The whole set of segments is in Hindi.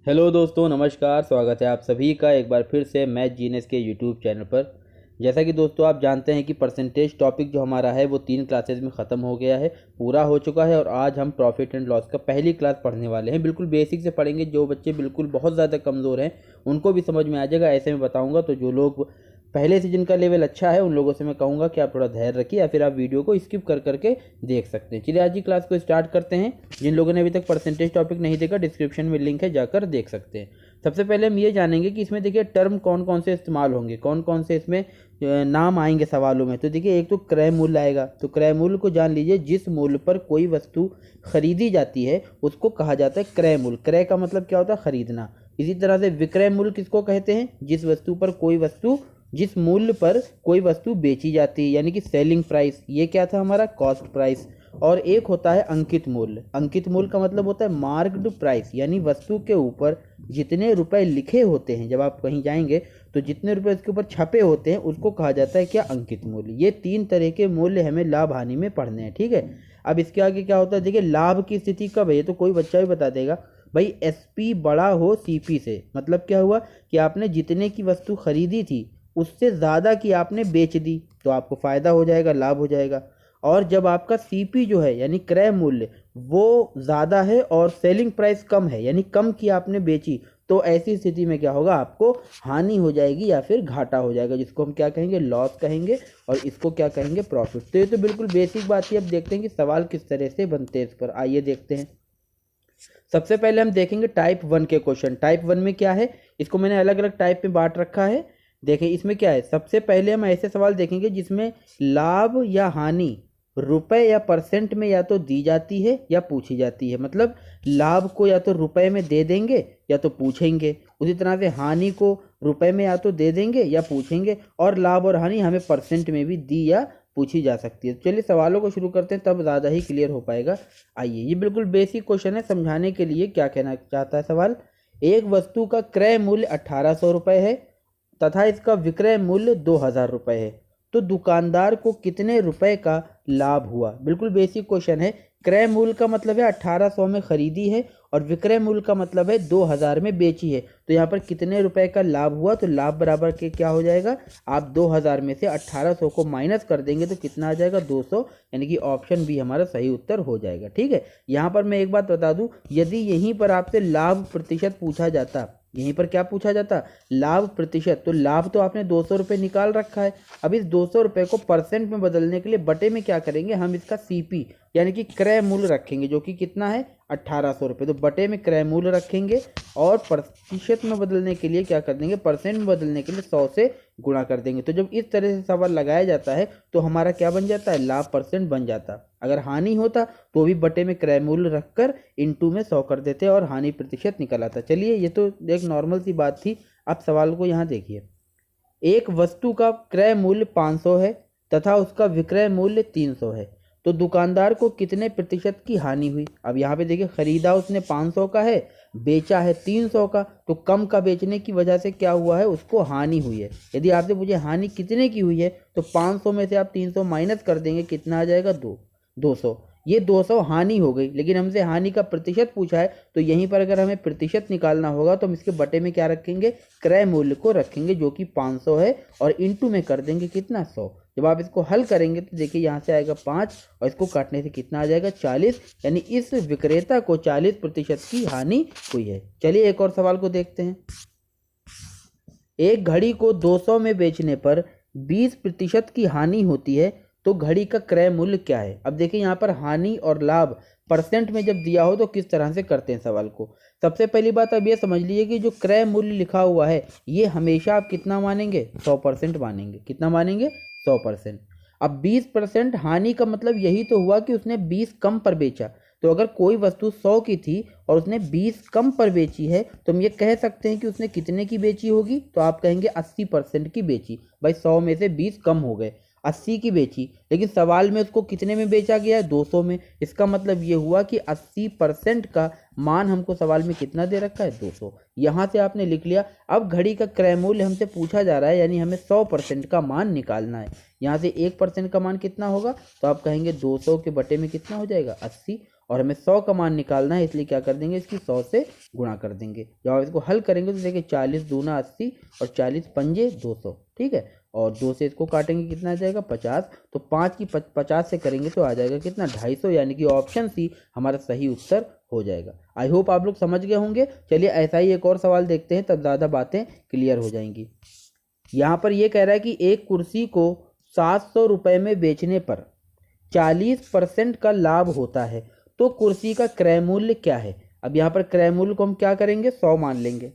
हेलो दोस्तों, नमस्कार। स्वागत है आप सभी का एक बार फिर से मैथ जीनियस के यूट्यूब चैनल पर। जैसा कि दोस्तों आप जानते हैं कि परसेंटेज टॉपिक जो हमारा है वो 3 क्लासेज में ख़त्म हो गया है, पूरा हो चुका है। और आज हम प्रॉफिट एंड लॉस का पहली क्लास पढ़ने वाले हैं। बिल्कुल बेसिक से पढ़ेंगे। जो बच्चे बिल्कुल बहुत ज़्यादा कमज़ोर हैं उनको भी समझ में आ जाएगा, ऐसे में बताऊँगा। तो जो लोग पहले से जिनका लेवल अच्छा है उन लोगों से मैं कहूँगा कि आप थोड़ा धैर्य रखिए, या फिर आप वीडियो को स्किप कर करके देख सकते हैं। चलिए आज की क्लास को स्टार्ट करते हैं। जिन लोगों ने अभी तक परसेंटेज टॉपिक नहीं देखा, डिस्क्रिप्शन में लिंक है, जाकर देख सकते हैं। सबसे पहले हम ये जानेंगे कि इसमें देखिए टर्म कौन कौन से इस्तेमाल होंगे, कौन कौन से इसमें नाम आएंगे सवालों में। तो देखिए एक तो क्रय मूल्य आएगा। तो क्रय मूल्य को जान लीजिए, जिस मूल्य पर कोई वस्तु खरीदी जाती है उसको कहा जाता है क्रय मूल्य। क्रय का मतलब क्या होता है? खरीदना। इसी तरह से विक्रय मूल्य किसको कहते हैं? जिस मूल्य पर कोई वस्तु बेची जाती है, यानी कि सेलिंग प्राइस। ये क्या था हमारा? Cost price. और एक होता है अंकित मूल्य। अंकित मूल्य का मतलब होता है मार्क्ड प्राइस, यानी वस्तु के ऊपर जितने रुपए लिखे होते हैं, जब आप कहीं जाएंगे तो जितने रुपए इसके ऊपर छपे होते हैं उसको कहा जाता है क्या? अंकित मूल्य। ये 3 तरह के मूल्य हमें लाभ हानि में पढ़ने हैं, ठीक है। अब इसके आगे क्या होता है? देखिए लाभ की स्थिति कब है, ये तो कोई बच्चा भी बता देगा। भाई एसपी बड़ा हो सीपी से। मतलब क्या हुआ कि आपने जितने की वस्तु खरीदी थी उससे ज़्यादा की आपने बेच दी, तो आपको फ़ायदा हो जाएगा, लाभ हो जाएगा। और जब आपका सीपी जो है यानी क्रय मूल्य वो ज़्यादा है और सेलिंग प्राइस कम है, यानी कम की आपने बेची, तो ऐसी स्थिति में क्या होगा? आपको हानि हो जाएगी या फिर घाटा हो जाएगा, जिसको हम क्या कहेंगे? लॉस कहेंगे। और इसको क्या कहेंगे? प्रॉफिट। तो ये तो बिल्कुल बेसिक बात है। अब देखते हैं कि सवाल किस तरह से बनते हैं इस पर। आइए देखते हैं। सबसे पहले हम देखेंगे टाइप 1 के क्वेश्चन। टाइप 1 में क्या है, इसको मैंने अलग अलग टाइप में बांट रखा है। देखें इसमें क्या है। सबसे पहले हम ऐसे सवाल देखेंगे जिसमें लाभ या हानि रुपए या परसेंट में या तो दी जाती है या पूछी जाती है। मतलब लाभ को या तो रुपए में दे देंगे या तो पूछेंगे। उसी तरह से हानि को रुपए में या तो दे देंगे या पूछेंगे। और लाभ और हानि हमें परसेंट में भी दी या पूछी जा सकती है। चलिए सवालों को शुरू करते हैं, तब ज़्यादा ही क्लियर हो पाएगा। आइए, ये बिल्कुल बेसिक क्वेश्चन है। समझाने के लिए क्या कहना चाहता है सवाल। एक वस्तु का क्रय मूल्य 1800 रुपये है तथा इसका विक्रय मूल्य 2000 रुपये है, तो दुकानदार को कितने रुपए का लाभ हुआ? बिल्कुल बेसिक क्वेश्चन है। क्रय मूल्य का मतलब है 1800 में खरीदी है और विक्रय मूल्य का मतलब है 2000 में बेची है। तो यहाँ पर कितने रुपए का लाभ हुआ? तो लाभ बराबर के क्या हो जाएगा? आप 2000 में से 1800 को माइनस कर देंगे तो कितना आ जाएगा? 200। यानी कि ऑप्शन बी हमारा सही उत्तर हो जाएगा, ठीक है। यहाँ पर मैं एक बात बता दूं, यदि यहीं पर आपसे लाभ प्रतिशत पूछा जाता, यहीं पर क्या पूछा जाता? लाभ प्रतिशत। तो लाभ तो आपने 200 रुपये निकाल रखा है। अब इस 200 रुपये को परसेंट में बदलने के लिए बटे में क्या करेंगे? हम इसका सीपी यानी कि क्रय मूल्य रखेंगे, जो कि कितना है? 1800 रुपये। तो बटे में क्रय मूल्य रखेंगे और प्रतिशत में बदलने के लिए क्या कर देंगे? परसेंट में बदलने के लिए 100 से गुणा कर देंगे। तो जब इस तरह से सवाल लगाया जाता है तो हमारा क्या बन जाता है? लाभ परसेंट बन जाता। अगर हानि होता तो भी बटे में क्रय मूल्य रखकर इनटू में 100 कर देते और हानि प्रतिशत निकल आता। चलिए ये तो एक नॉर्मल सी बात थी। अब सवाल को यहाँ देखिए। एक वस्तु का क्रय मूल्य 500 है तथा उसका विक्रय मूल्य 300 है, तो दुकानदार को कितने प्रतिशत की हानि हुई? अब यहाँ पे देखिए, खरीदा उसने 500 का है, बेचा है 300 का, तो कम का बेचने की वजह से क्या हुआ है? उसको हानि हुई है। यदि आपसे पूछे हानि कितने की हुई है, तो 500 में से आप 300 माइनस कर देंगे, कितना आ जाएगा? 200। ये 200 हानि हो गई, लेकिन हमसे हानि का प्रतिशत पूछा है, तो यहीं पर अगर हमें प्रतिशत निकालना होगा तो हम इसके बटे में क्या रखेंगे? क्रय मूल्य को रखेंगे, जो कि 500 है, और इंटू में कर देंगे कितना? 100। जब आप इसको हल करेंगे तो देखिए यहाँ से आएगा 5 और इसको काटने से कितना आ जाएगा? 40। यानी इस विक्रेता को 40% की हानि हुई है। चलिए एक और सवाल को देखते हैं। एक घड़ी को 200 में बेचने पर 20% की हानि होती है, तो घड़ी का क्रय मूल्य क्या है? अब देखिए यहाँ पर हानि और लाभ परसेंट में जब दिया हो तो किस तरह से करते हैं सवाल को। सबसे पहली बात अब ये समझ लीजिए कि जो क्रय मूल्य लिखा हुआ है ये हमेशा आप कितना मानेंगे? 100% मानेंगे। कितना मानेंगे? 100%। अब 20% हानि का मतलब यही तो हुआ कि उसने 20 कम पर बेचा। तो अगर कोई वस्तु 100 की थी और उसने 20 कम पर बेची है, तो हम ये कह सकते हैं कि उसने कितने की बेची होगी? तो आप कहेंगे 80% की बेची। भाई 100 में से 20 कम हो गए, 80 की बेची, लेकिन सवाल में उसको कितने में बेचा गया है? 200 में। इसका मतलब ये हुआ कि 80% का मान हमको सवाल में कितना दे रखा है? 200। यहाँ से आपने लिख लिया। अब घड़ी का क्रय मूल्य हमसे पूछा जा रहा है, यानी हमें 100% का मान निकालना है। यहाँ से 1% का मान कितना होगा? तो आप कहेंगे 200 के बटे में कितना हो जाएगा? 80। और हमें 100 का मान निकालना है, इसलिए क्या कर देंगे, इसकी 100 से गुणा कर देंगे। जब आप इसको हल करेंगे तो देखिए 40 दूना 80 और 40 पंजे 200, ठीक है। और 2 से इसको काटेंगे कितना आ जाएगा 50, तो 5 की 50 से करेंगे तो आ जाएगा कितना 250, यानी कि ऑप्शन सी हमारा सही उत्तर हो जाएगा। आई होप आप लोग समझ गए होंगे। चलिए ऐसा ही एक और सवाल देखते हैं, तब ज़्यादा बातें क्लियर हो जाएंगी। यहाँ पर ये कह रहा है कि एक कुर्सी को 700 रुपये में बेचने पर 40% का लाभ होता है, तो कुर्सी का क्रय मूल्य क्या है। अब यहाँ पर क्रय मूल्य को हम क्या करेंगे, 100 मान लेंगे,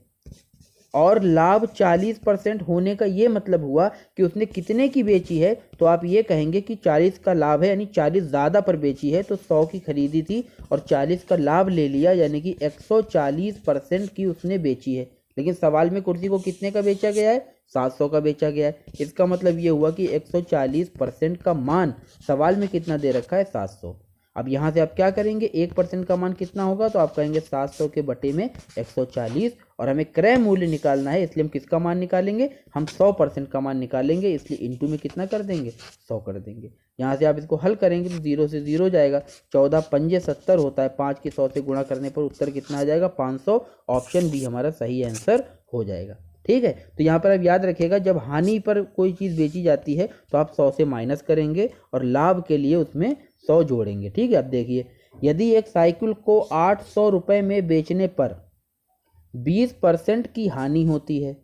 और लाभ 40% होने का ये मतलब हुआ कि उसने कितने की बेची है, तो आप ये कहेंगे कि 40 का लाभ है, यानी 40 ज़्यादा पर बेची है, तो 100 की खरीदी थी और 40 का लाभ ले लिया, यानी कि 140% की उसने बेची है। लेकिन सवाल में कुर्सी को कितने का बेचा गया है, 700 का बेचा गया है। इसका मतलब ये हुआ कि 140% का मान सवाल में कितना दे रखा है, 700। अब यहाँ से आप क्या करेंगे, 1% का मान कितना होगा, तो आप कहेंगे 700 के बटे में 140, और हमें क्रय मूल्य निकालना है, इसलिए हम किसका मान निकालेंगे, हम 100% का मान निकालेंगे, इसलिए इंटू में कितना कर देंगे, 100 कर देंगे। यहाँ से आप इसको हल करेंगे तो 0 से 0 जाएगा, 14 पंजे 70 होता है, 5 की 100 से गुणा करने पर उत्तर कितना आ जाएगा, 500। ऑप्शन बी हमारा सही आंसर हो जाएगा, ठीक है। तो यहाँ पर आप याद रखिएगा, जब हानि पर कोई चीज़ बेची जाती है तो आप 100 से माइनस करेंगे और लाभ के लिए उसमें 100 जोड़ेंगे, ठीक है। अब देखिए, यदि एक साइकिल को 800 रुपये में बेचने पर 20% की हानि होती है,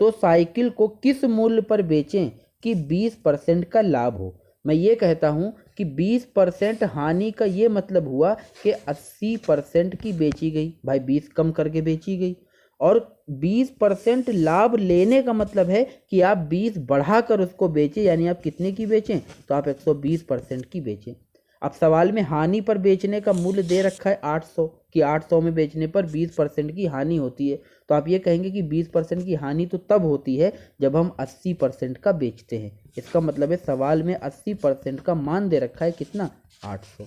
तो साइकिल को किस मूल्य पर बेचें कि 20% का लाभ हो। मैं ये कहता हूँ कि 20% हानि का ये मतलब हुआ कि 80% की बेची गई, भाई 20 कम करके बेची गई, और 20% लाभ लेने का मतलब है कि आप 20 बढ़ाकर उसको बेचें, यानी आप कितने की बेचें, तो आप 120% की बेचें। अब सवाल में हानि पर बेचने का मूल्य दे रखा है 800, कि 800 में बेचने पर 20% की हानि होती है, तो आप ये कहेंगे कि 20% की हानि तो तब होती है जब हम 80% का बेचते हैं। इसका मतलब है सवाल में 80% का मान दे रखा है कितना, 800।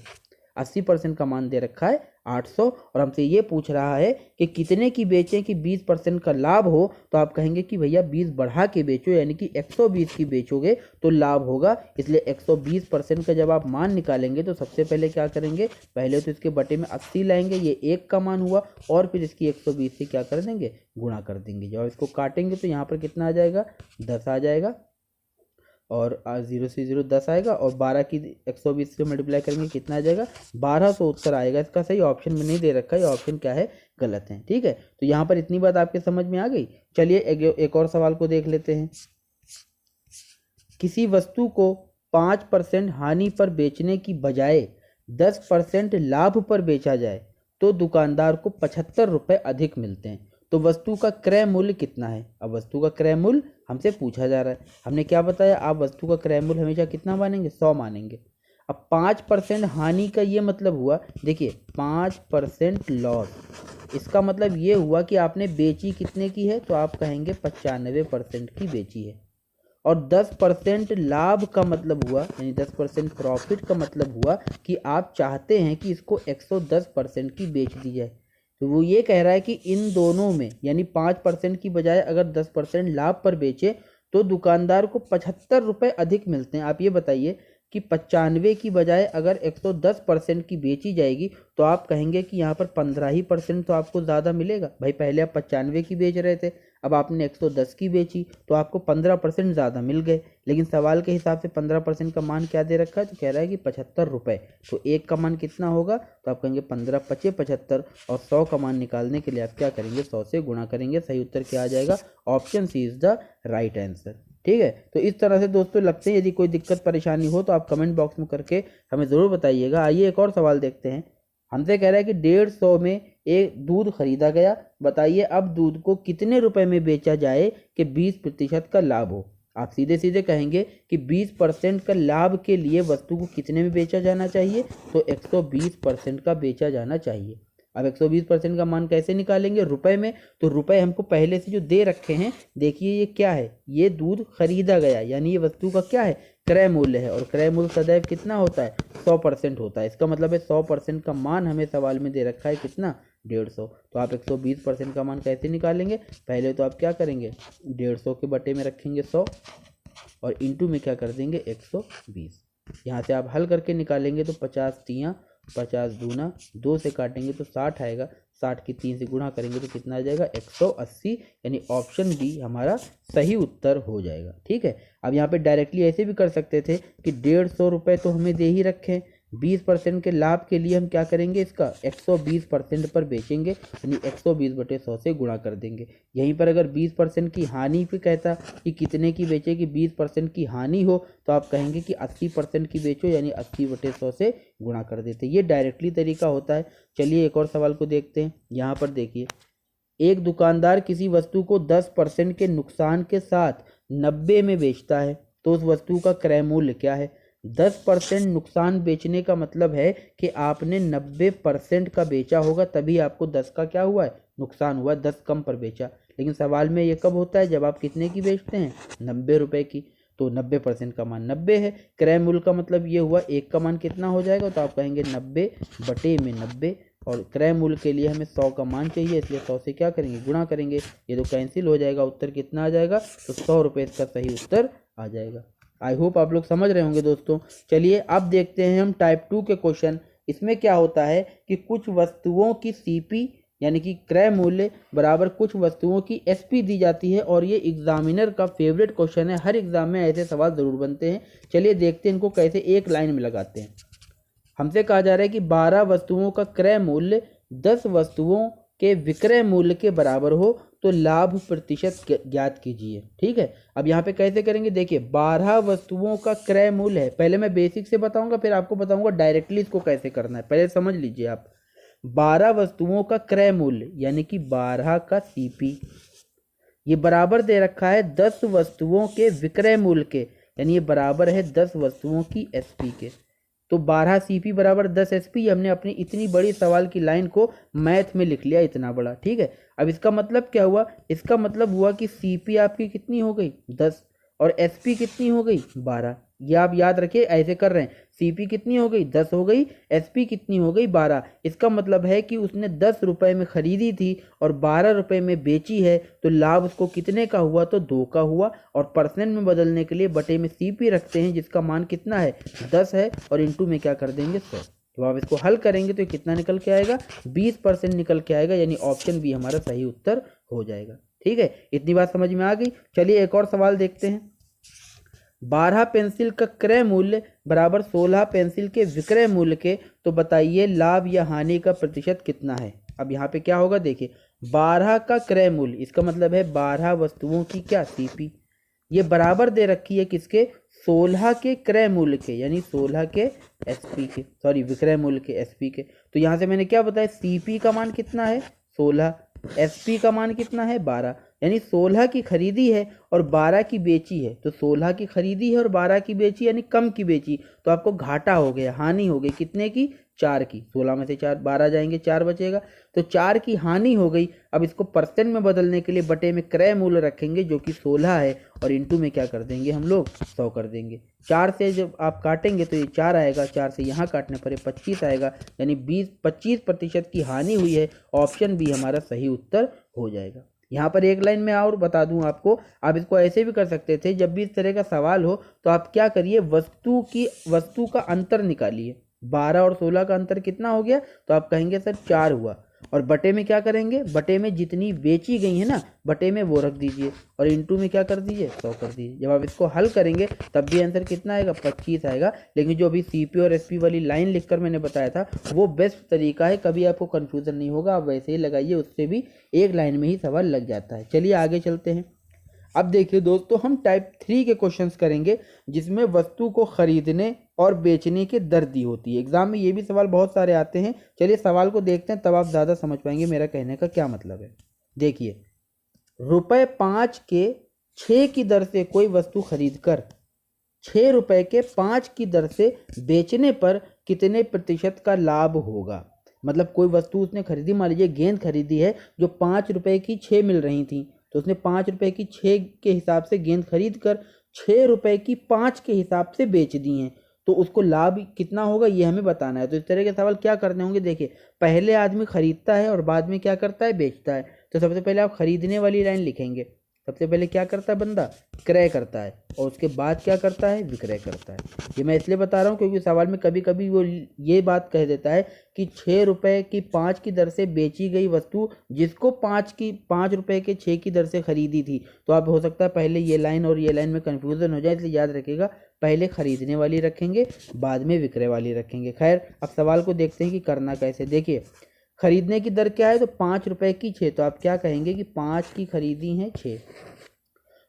80% का मान दे रखा है 800, और हमसे ये पूछ रहा है कि कितने की बेचें कि 20% का लाभ हो, तो आप कहेंगे कि भैया 20 बढ़ा के बेचो, यानी कि 120 की बेचोगे तो लाभ होगा। इसलिए 120% का जब आप मान निकालेंगे तो सबसे पहले क्या करेंगे, पहले तो इसके बटे में 80 लाएंगे, ये 1 का मान हुआ, और फिर इसकी 120 से क्या कर देंगे, गुणा कर देंगे। जब इसको काटेंगे तो यहाँ पर कितना आ जाएगा, 10 आ जाएगा, और 0 से 0 10 आएगा, और 12 की 120 से मल्टीप्लाई करेंगे कितना आ जाएगा, 1200 उत्तर आएगा। इसका सही ऑप्शन में नहीं दे रखा है, ऑप्शन क्या है, गलत है, ठीक है। तो यहाँ पर इतनी बात आपके समझ में आ गई। चलिए एक और सवाल को देख लेते हैं। किसी वस्तु को 5% हानि पर बेचने की बजाय 10% लाभ पर बेचा जाए तो दुकानदार को 75 रुपये अधिक मिलते हैं, तो वस्तु का क्रय मूल्य कितना है। अब वस्तु का क्रय मूल्य हमसे पूछा जा रहा है, हमने क्या बताया, आप वस्तु का क्रय मूल्य हमेशा कितना मानेंगे, 100 मानेंगे। अब 5% हानि का ये मतलब हुआ, देखिए 5% लॉस, इसका मतलब ये हुआ कि आपने बेची कितने की है, तो आप कहेंगे 95% की बेची है। और 10% लाभ का मतलब हुआ, यानी 10% प्रॉफिट का मतलब हुआ कि आप चाहते हैं कि इसको 110% की बेच दी जाए। तो वो ये कह रहा है कि इन दोनों में, यानी 5% की बजाय अगर 10% लाभ पर बेचे तो दुकानदार को 75 रुपये अधिक मिलते हैं। आप ये बताइए कि 95 की बजाय अगर 110% की बेची जाएगी तो आप कहेंगे कि यहाँ पर 15% तो आपको ज़्यादा मिलेगा। भाई पहले आप 95 की बेच रहे थे, अब आपने 110 की बेची तो आपको 15% ज़्यादा मिल गए। लेकिन सवाल के हिसाब से 15% का मान क्या दे रखा है, तो कह रहा है कि 75 रुपये, तो 1 का मान कितना होगा, तो आप कहेंगे 15 पचे 75, और 100 का मान निकालने के लिए आप क्या करेंगे, 100 से गुणा करेंगे। सही उत्तर क्या आ जाएगा, option C is the right answer, ठीक है। तो इस तरह से दोस्तों लगते हैं, यदि कोई दिक्कत परेशानी हो तो आप कमेंट बॉक्स में करके हमें ज़रूर बताइएगा। आइए एक और सवाल देखते हैं। हमसे कह रहा है कि 150 में एक दूध खरीदा गया, बताइए अब दूध को कितने रुपए में बेचा जाए कि 20% का लाभ हो। आप सीधे सीधे कहेंगे कि 20% का लाभ के लिए वस्तु को कितने में बेचा जाना चाहिए, तो 120% का बेचा जाना चाहिए। अब 120% का मान कैसे निकालेंगे, रुपए में, तो रुपए हमको पहले से जो दे रखे हैं, देखिए ये क्या है, ये दूध खरीदा गया, यानी ये वस्तु का क्या है, क्रय मूल्य है, और क्रय मूल्य सदैव कितना होता है, 100% होता है। इसका मतलब है 100% का मान हमें सवाल में दे रखा है कितना, 150। तो आप 120% का मान कैसे निकालेंगे, पहले तो आप क्या करेंगे, 150 के बटे में रखेंगे 100, और इंटू में क्या कर देंगे 120। यहाँ से आप हल करके निकालेंगे तो 50 तियाँ 50 दूना 2 से काटेंगे तो 60 आएगा, 60 की 3 से गुणा करेंगे तो कितना आ जाएगा 180, यानी ऑप्शन बी हमारा सही उत्तर हो जाएगा। ठीक है, अब यहाँ पे डायरेक्टली ऐसे भी कर सकते थे कि 150 रुपये तो हमें दे ही रखे, 20% के लाभ के लिए हम क्या करेंगे, इसका 120% पर बेचेंगे, यानी 120/100 से गुणा कर देंगे। यहीं पर अगर 20% की हानि पे कहता कि कितने की बेचे कि 20% की हानि हो, तो आप कहेंगे कि 80% की बेचो, यानी 80/100 से गुणा कर देते। ये डायरेक्टली तरीका होता है। चलिए एक और सवाल को देखते हैं। यहाँ पर देखिए, एक दुकानदार किसी वस्तु को 10% के नुकसान के साथ 90 में बेचता है, तो उस वस्तु का क्रय मूल्य क्या है। 10% नुकसान बेचने का मतलब है कि आपने 90% का बेचा होगा, तभी आपको 10 का क्या हुआ है, नुकसान हुआ, 10 कम पर बेचा। लेकिन सवाल में ये कब होता है, जब आप कितने की बेचते हैं, 90 रुपए की, तो 90% का मान 90 है। क्रय मूल्य का मतलब ये हुआ एक का मान कितना हो जाएगा, तो आप कहेंगे 90/90, और क्रय मूल्य के लिए हमें 100 का मान चाहिए, इसलिए 100 से क्या करेंगे, गुणा करेंगे। ये तो कैंसिल हो जाएगा, उत्तर कितना आ जाएगा, तो 100 रुपये इसका सही उत्तर आ जाएगा। आई होप आप लोग समझ रहे होंगे दोस्तों। चलिए अब देखते हैं हम टाइप 2 के क्वेश्चन। इसमें क्या होता है कि कुछ वस्तुओं की सीपी यानी कि क्रय मूल्य बराबर कुछ वस्तुओं की एसपी दी जाती है, और ये एग्जामिनर का फेवरेट क्वेश्चन है। हर एग्जाम में ऐसे सवाल जरूर बनते हैं। चलिए देखते हैं इनको कैसे एक लाइन में लगाते हैं। हमसे कहा जा रहा है कि 12 वस्तुओं का क्रय मूल्य 10 वस्तुओं के विक्रय मूल्य के बराबर हो तो लाभ प्रतिशत ज्ञात कीजिए। ठीक है, अब यहाँ पे कैसे करेंगे, देखिए 12 वस्तुओं का क्रय मूल्य है। पहले मैं बेसिक से बताऊंगा, फिर आपको बताऊंगा डायरेक्टली इसको कैसे करना है। पहले समझ लीजिए आप, 12 वस्तुओं का क्रय मूल्य यानी कि 12 का सीपी, ये बराबर दे रखा है 10 वस्तुओं के विक्रय मूल्य के, यानी ये बराबर है 10 वस्तुओं की एसपी के। तो 12 सीपी बराबर 10 एसपी, हमने अपनी इतनी बड़ी सवाल की लाइन को मैथ में लिख लिया, इतना बड़ा। ठीक है, अब इसका मतलब क्या हुआ, इसका मतलब हुआ कि सीपी आपकी कितनी हो गई 10, और एसपी कितनी हो गई 12। ये आप याद रखिए, ऐसे कर रहे हैं, सीपी कितनी हो गई 10 हो गई, एसपी कितनी हो गई 12। इसका मतलब है कि उसने 10 रुपए में खरीदी थी और 12 रुपए में बेची है, तो लाभ उसको कितने का हुआ, तो 2 का हुआ। और परसेंट में बदलने के लिए बटे में सीपी रखते हैं, जिसका मान कितना है 10 है, और इंटू में क्या कर देंगे 100। तो आप इसको हल करेंगे तो कितना निकल के आएगा, 20% निकल के आएगा, यानी ऑप्शन बी हमारा सही उत्तर हो जाएगा। ठीक है, इतनी बात समझ में आ गई। चलिए एक और सवाल देखते हैं। 12 पेंसिल का क्रय मूल्य बराबर 16 पेंसिल के विक्रय मूल्य के, तो बताइए लाभ या हानि का प्रतिशत कितना है। अब यहाँ पे क्या होगा, देखिए 12 का क्रय मूल्य, इसका मतलब है 12 वस्तुओं की क्या सीपी, ये बराबर दे रखी है किसके, 16 के क्रय मूल्य के, यानी 16 के एसपी के, सॉरी विक्रय मूल्य के एसपी के। तो यहाँ से मैंने क्या बताया, सीपी का मान कितना है 16, एसपी का मान कितना है 12, यानी 16 की खरीदी है और 12 की बेची है। तो 16 की खरीदी है और 12 की बेची, यानी कम की बेची, तो आपको घाटा हो गया, हानि हो गई, कितने की 4 की। 16 में से 4 12 जाएंगे, 4 बचेगा, तो 4 की हानि हो गई। अब इसको परसेंट में बदलने के लिए बटे में क्रय मूल्य रखेंगे जो कि 16 है, और इंटू में क्या कर देंगे हम लोग 100 कर देंगे। 4 से जब आप काटेंगे तो ये 4 आएगा, 4 से यहाँ काटने पर 25 आएगा, यानी 25% की हानि हुई है। ऑप्शन बी हमारा सही उत्तर हो जाएगा। यहाँ पर एक लाइन में और बता दूं आपको, आप इसको ऐसे भी कर सकते थे, जब भी इस तरह का सवाल हो तो आप क्या करिए, वस्तु का अंतर निकालिए। 12 और 16 का अंतर कितना हो गया, तो आप कहेंगे सर 4 हुआ, और बटे में क्या करेंगे, बटे में जितनी बेची गई है ना, बटे में वो रख दीजिए, और इंटू में क्या कर दीजिए 100 कर दीजिए। जब आप इसको हल करेंगे तब भी आंसर कितना आएगा, 25 आएगा। लेकिन जो अभी सीपी और एसपी वाली लाइन लिखकर मैंने बताया था, वो बेस्ट तरीका है, कभी आपको कन्फ्यूजन नहीं होगा, आप वैसे ही लगाइए, उससे भी एक लाइन में ही सवाल लग जाता है। चलिए आगे चलते हैं। अब देखिए दोस्तों, हम टाइप 3 के क्वेश्चंस करेंगे, जिसमें वस्तु को खरीदने और बेचने की दर दी होती है। एग्जाम में ये भी सवाल बहुत सारे आते हैं। चलिए सवाल को देखते हैं, तब आप ज़्यादा समझ पाएंगे मेरा कहने का क्या मतलब है। देखिए, ₹5 के 6 की दर से कोई वस्तु खरीदकर ₹6 के 5 की दर से बेचने पर कितने प्रतिशत का लाभ होगा। मतलब कोई वस्तु उसने खरीदी, मान लीजिए गेंद खरीदी है जो ₹5 की 6 मिल रही थी, तो उसने ₹5 की 6 के हिसाब से गेंद खरीद कर ₹6 की 5 के हिसाब से बेच दी हैं, तो उसको लाभ कितना होगा ये हमें बताना है। तो इस तरह के सवाल क्या करने होंगे, देखिए पहले आदमी खरीदता है और बाद में क्या करता है, बेचता है। तो सबसे पहले आप खरीदने वाली लाइन लिखेंगे, सबसे पहले क्या करता है बंदा, क्रय करता है, और उसके बाद क्या करता है, विक्रय करता है। ये मैं इसलिए बता रहा हूँ क्योंकि सवाल में कभी कभी वो ये बात कह देता है कि 6 रुपये की 5 की दर से बेची गई वस्तु जिसको 5 रुपये के 6 की दर से खरीदी थी। तो आप हो सकता है पहले ये लाइन और ये लाइन में कन्फ्यूज़न हो जाए, इसलिए याद रखिएगा पहले खरीदने वाली रखेंगे, बाद में विक्रय वाली रखेंगे। खैर अब सवाल को देखते हैं कि करना कैसे। देखिए खरीदने की दर क्या है, तो 5 रुपये की 6, तो आप क्या कहेंगे कि 5 की खरीदी हैं 6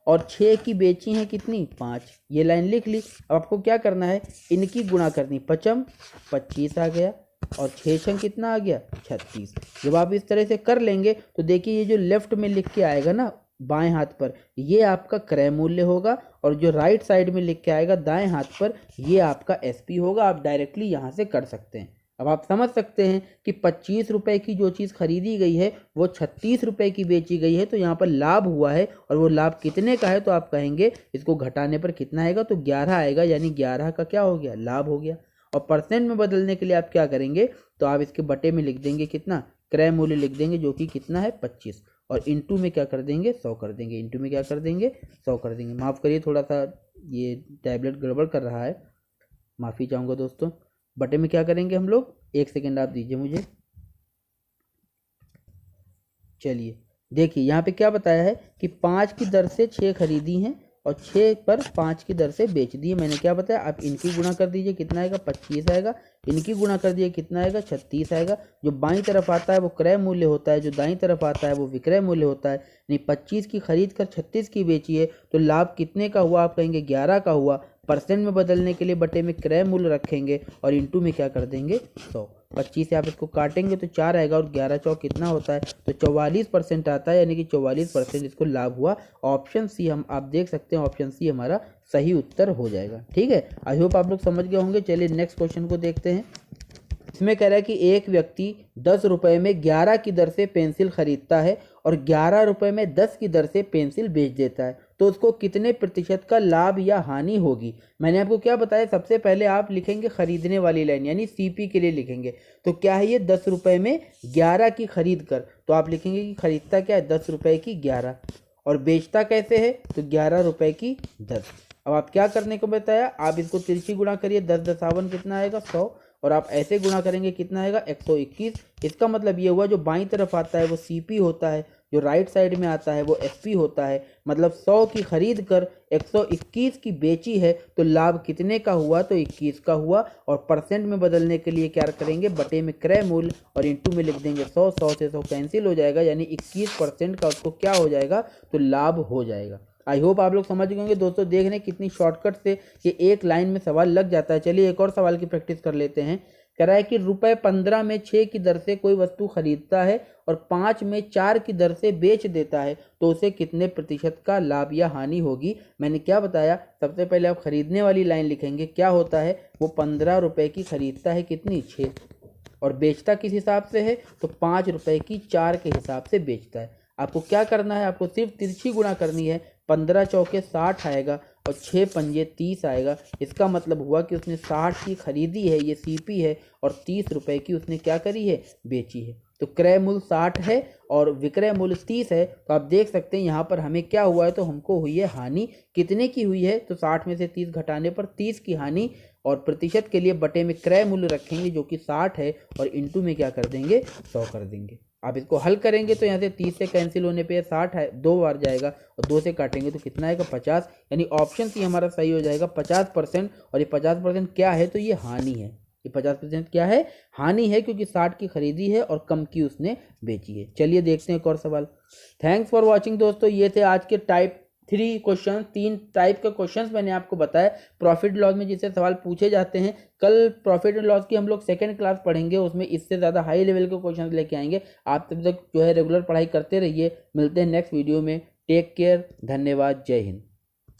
और 6 की बेची हैं कितनी, 5। ये लाइन लिख ली। अब आपको क्या करना है, इनकी गुणा करनी, 5 25 आ गया और 6 कितना आ गया, 36। जब आप इस तरह से कर लेंगे तो देखिए ये जो लेफ्ट में लिख के आएगा ना बाएं हाथ पर, ये आपका क्रय मूल्य होगा, और जो राइट साइड में लिख के आएगा दाएं हाथ पर, ये आपका एसपी होगा। आप डायरेक्टली यहाँ से कर सकते हैं। अब आप समझ सकते हैं कि 25 रुपये की जो चीज़ खरीदी गई है वो 36 रुपये की बेची गई है, तो यहाँ पर लाभ हुआ है, और वो लाभ कितने का है, तो आप कहेंगे इसको घटाने पर कितना आएगा, तो 11 आएगा, यानी 11 का क्या हो गया, लाभ हो गया। और परसेंट में बदलने के लिए आप क्या करेंगे, तो आप इसके बटे में लिख देंगे कितना, क्रय मूल्य लिख देंगे जो कि कितना है 25, और इंटू में क्या कर देंगे 100 कर देंगे, इंटू में क्या कर देंगे 100 कर देंगे। माफ़ करिए थोड़ा सा ये टैबलेट गड़बड़ कर रहा है, माफ़ी चाहूँगा दोस्तों। बटे में क्या करेंगे हम लोग, 1 सेकेंड आप दीजिए मुझे। चलिए देखिए यहाँ पे क्या बताया है कि 5 की दर से 6 खरीदी हैं और 6 पर 5 की दर से बेच दिए। मैंने क्या बताया, आप इनकी गुणा कर दीजिए, कितना आएगा 25 आएगा, इनकी गुणा कर दिए कितना आएगा 36 आएगा। जो बाईं तरफ आता है वो क्रय मूल्य होता है, जो दाईं तरफ आता है वो विक्रय मूल्य होता है। नहीं 25 की खरीद कर 36 की बेची है, तो लाभ कितने का हुआ, आप कहेंगे 11 का हुआ। परसेंट में बदलने के लिए बटे में क्रय मूल्य रखेंगे और इंटू में क्या कर देंगे 100। 25 से आप इसको काटेंगे तो 4 आएगा, और 11 चौक कितना होता है, तो 44% आता है, यानी कि 44% इसको लाभ हुआ। ऑप्शन सी हम आप देख सकते हैं, ऑप्शन सी हमारा सही उत्तर हो जाएगा। ठीक है, आई होप आप लोग समझ गए होंगे। चलिए नेक्स्ट क्वेश्चन को देखते हैं। इसमें कह रहा है कि एक व्यक्ति 10 रुपये में 11 की दर से पेंसिल खरीदता है और 11 रुपये में 10 की दर से पेंसिल बेच देता है, तो उसको कितने प्रतिशत का लाभ या हानि होगी। मैंने आपको क्या बताया, सबसे पहले आप लिखेंगे खरीदने वाली लाइन, यानी सीपी के लिए लिखेंगे। तो क्या है ये 10 रुपये में 11 की खरीद कर, तो आप लिखेंगे कि खरीदता क्या है 10 रुपये की 11, और बेचता कैसे है, तो 11 रुपये की 10। अब आप क्या करने को बताया, आप इसको तिरछी गुणा करिए, 10 10 कितना आएगा 100, और आप ऐसे गुणा करेंगे कितना आएगा 121। इसका मतलब ये हुआ जो बाईं तरफ आता है वो सीपी होता है, जो राइट साइड में आता है वो एसपी होता है। मतलब 100 की खरीद कर 121 की बेची है, तो लाभ कितने का हुआ, तो 21 का हुआ। और परसेंट में बदलने के लिए क्या करेंगे, बटे में क्रय मूल्य और इंटू में लिख देंगे 100। 100 से 100 कैंसिल हो जाएगा, यानी 21% का उसको क्या हो जाएगा, तो लाभ हो जाएगा। आई होप आप लोग समझ गए होंगे दोस्तों। देख रहे हैं कितनी शॉर्टकट से ये एक लाइन में सवाल लग जाता है। चलिए एक और सवाल की प्रैक्टिस कर लेते हैं। कह रहा है कि ₹15 में 6 की दर से कोई वस्तु खरीदता है और 5 में 4 की दर से बेच देता है, तो उसे कितने प्रतिशत का लाभ या हानि होगी। मैंने क्या बताया, सबसे पहले आप खरीदने वाली लाइन लिखेंगे, क्या होता है वो 15 रुपये की खरीदता है कितनी 6, और बेचता किस हिसाब से है, तो 5 रुपये की 4 के हिसाब से बेचता है। आपको क्या करना है, आपको सिर्फ तिरछी गुणा करनी है। 15 चौके 60 आएगा और 6 पंजे 30 आएगा। इसका मतलब हुआ कि उसने 60 की खरीदी है, ये सीपी है, और 30 रुपये की उसने क्या करी है, बेची है। तो क्रय मूल्य 60 है और विक्रय मूल्य 30 है। तो आप देख सकते हैं यहाँ पर हमें क्या हुआ है, तो हमको हुई है हानि। कितने की हुई है, तो 60 में से 30 घटाने पर 30 की हानि, और प्रतिशत के लिए बटे में क्रय मूल्य रखेंगे जो कि 60 है, और इंटू में क्या कर देंगे 100 कर देंगे। आप इसको हल करेंगे तो यहाँ से 30 से कैंसिल होने पे 60 है, 2 बार जाएगा, और 2 से काटेंगे तो कितना आएगा 50, यानी ऑप्शन सी हमारा सही हो जाएगा 50%। और ये 50% क्या है, तो ये हानि है। ये 50% क्या है, हानि है, क्योंकि 60 की खरीदी है और कम की उसने बेची है। चलिए देखते हैं एक और सवाल। थैंक्स फॉर वॉचिंग दोस्तों। ये थे आज के टाइप 3 क्वेश्चन, 3 टाइप के क्वेश्चंस मैंने आपको बताया प्रॉफिट लॉस में जिससे सवाल पूछे जाते हैं। कल प्रॉफिट एंड लॉस की हम लोग सेकंड क्लास पढ़ेंगे, उसमें इससे ज़्यादा हाई लेवल के क्वेश्चंस लेके आएंगे। आप तब तक जो है रेगुलर पढ़ाई करते रहिए। मिलते हैं नेक्स्ट वीडियो में। टेक केयर, धन्यवाद, जय हिंद।